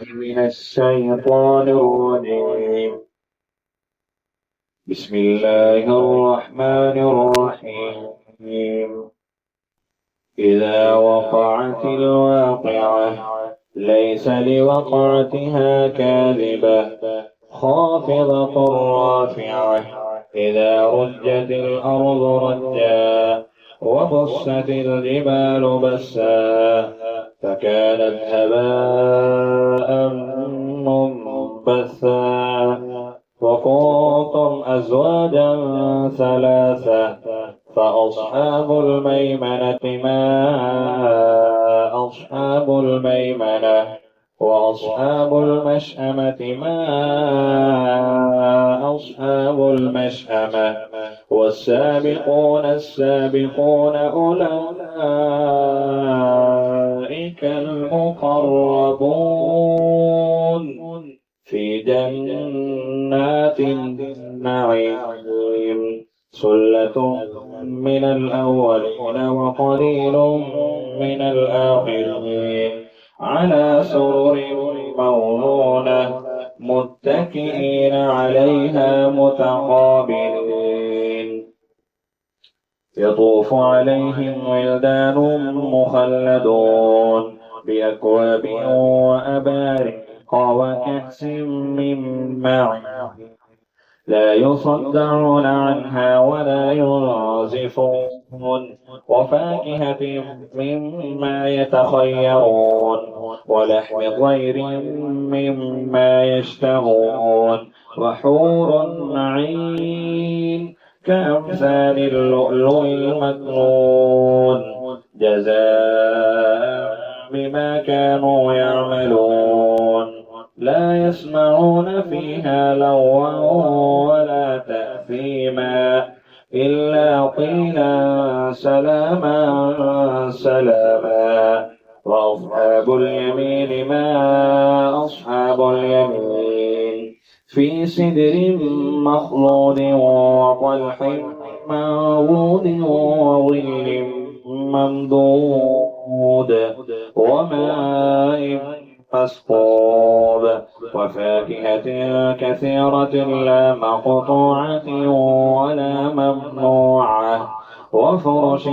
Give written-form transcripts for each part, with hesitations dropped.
من الشيطان الرجيم. بسم الله الرحمن الرحيم. إذا وقعت الواقعة ليس لوقعتها كاذبة خافضة رافعة. إذا رجت الأرض رجا وبست الجبال بسا فكانت هباء منبثا وكنتم أزواجا ثلاثة فأصحاب الميمنة ما أصحاب الميمنة وأصحاب المشأمة ما أصحاب المشأمة والسابقون السابقون أولئك المقربون في جنات النعيم. ثلة من الأولين وقليل من الآخرين على سرر موضونة متكئين عليها متقابلين. يطوف عليهم ولدان مخلدون بأكواب وأباريق وكأس من معين لا يصدعون عنها ولا ينزفون وفاكهة مما يتخيرون ولحم طير مما يشتهون وحور عين كأمثال اللؤلؤ المكنون جزاء بما كانوا يعملون. لا يسمعون فيها لغوا ولا تأثيما إلا قيلا سلاما سلاما. وأصحاب اليمين ما أصحاب اليمين في سدر مخضود وطلح منضود وظل ممدود وماء مسكوب وفاكهة كثيرة لا مقطوعة ولا ممنوعة وفرش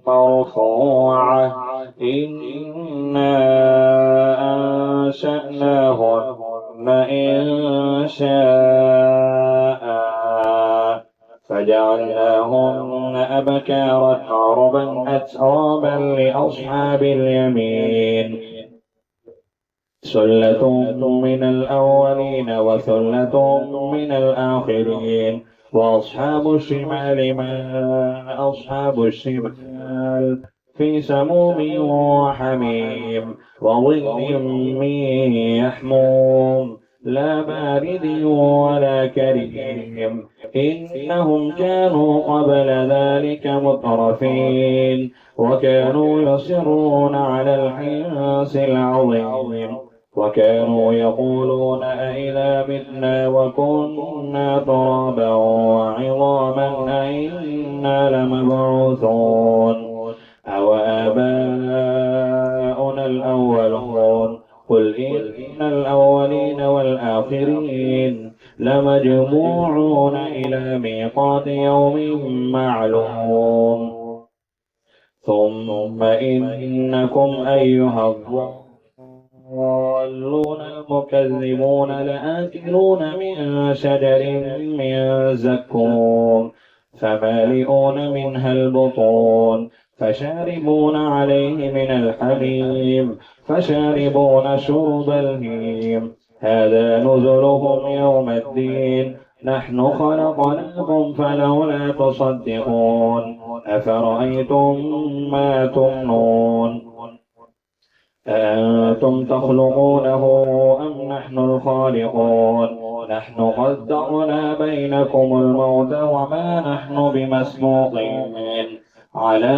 مرفوعة. إنا أنشأناهن إن شاء فجعلناهن أبكارا عربا أترابا لأصحاب اليمين. ثلة من الأولين وثلة من الآخرين. وأصحاب الشمال ما أصحاب الشمال في سموم وحميم وظل من يحموم لا بارد ولا كريم. إنهم كانوا قبل ذلك مترفين وكانوا يصرون على الحنث العظيم وكانوا يقولون أئذا متنا وكنا ترابا وعظاما أئنا لمبعوثون أو آباؤنا الأولون. قل إن الأولين والآخرين لمجموعون إلى ميقات يوم معلوم. ثم إنكم أيها الضالون المكذبون لآكلون من شجر من زقوم فمالئون منها البطون فشاربون عليه من الحميم فشاربون شرب الهيم. هذا نزلهم يوم الدين. نحن خلقناكم فلولا تصدقون. أفرأيتم ما تمنون أأنتم تخلقونه أم نحن الخالقون. نحن قدرنا بينكم الموت وما نحن بمسبوقين على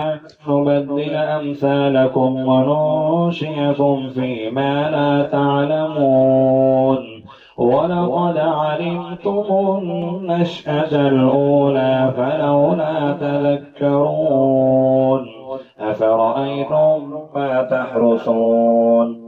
أن نبدل أمثالكم وننشئكم فيما لا تعلمون. ولقد علمتم النشأة الأولى فلولا تذكرون. أفرأيتم ما تحرثون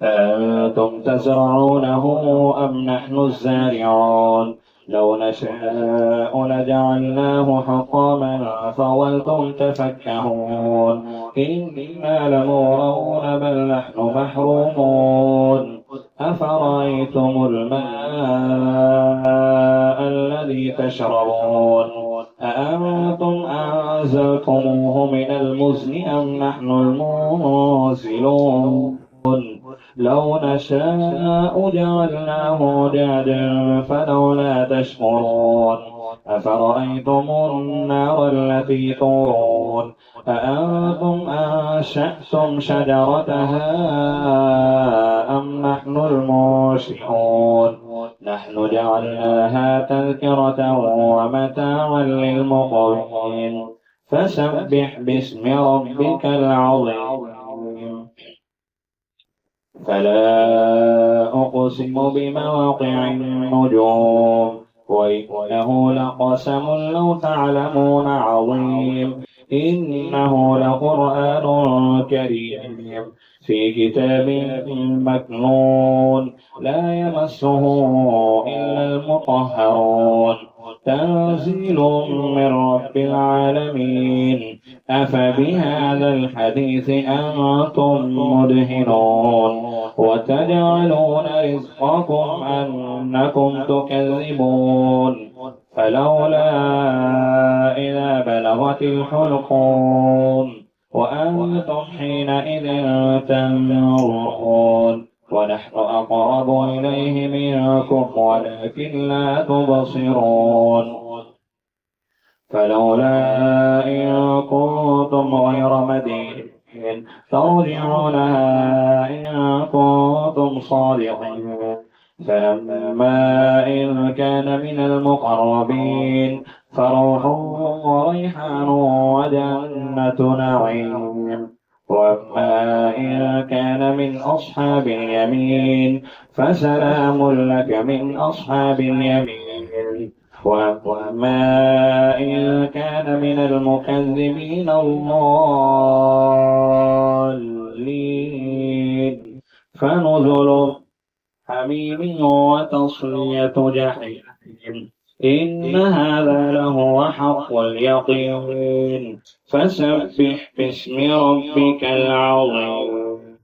أأنتم تزرعونه أم نحن الزارعون لو نشاء لجعلناه حطاما فظلتم تفكهون إنا لمغرمون بل نحن محرومون أفرأيتم الماء الذي تشربون أأنتم أنزلتموه من المزن أم نحن المنزلون لو نشاء جعلناه جادا فلولا تشكرون أفرأيتم النار التي تورون أأنتم أنشأتم شجرتها أم نحن المنشئون نحن جعلناها تذكرة ومتاعا للمقوين فسبح باسم ربك العظيم فلا أقسم بمواقع النجوم وإنه لقسم لو تعلمون عظيم إنه لقرآن كريم في كتاب مكنون لا يمسه إلا المطهرون تنزيل من رب العالمين أفبهذا الحديث أنتم مدهنون وتجعلون رزقكم أنكم تكذبون فلولا إذا بلغت الحلقوم وأنتم حينئذ تنظرون ونحن أقرب إليه منكم ولكن لا تبصرون فلولا إن كنتم غير مدينين ترجعونها إن كنتم صادقين فلما إن كان من المقربين فروح وريحان وجنة نعيم وأما إن كان من أصحاب اليمين فسلام لك من أصحاب اليمين وأما إن كان من المكذبين الضالين فنزل حميم وتصلية جحيم إن هذا لهو حق اليقين فسبح باسم ربك العظيم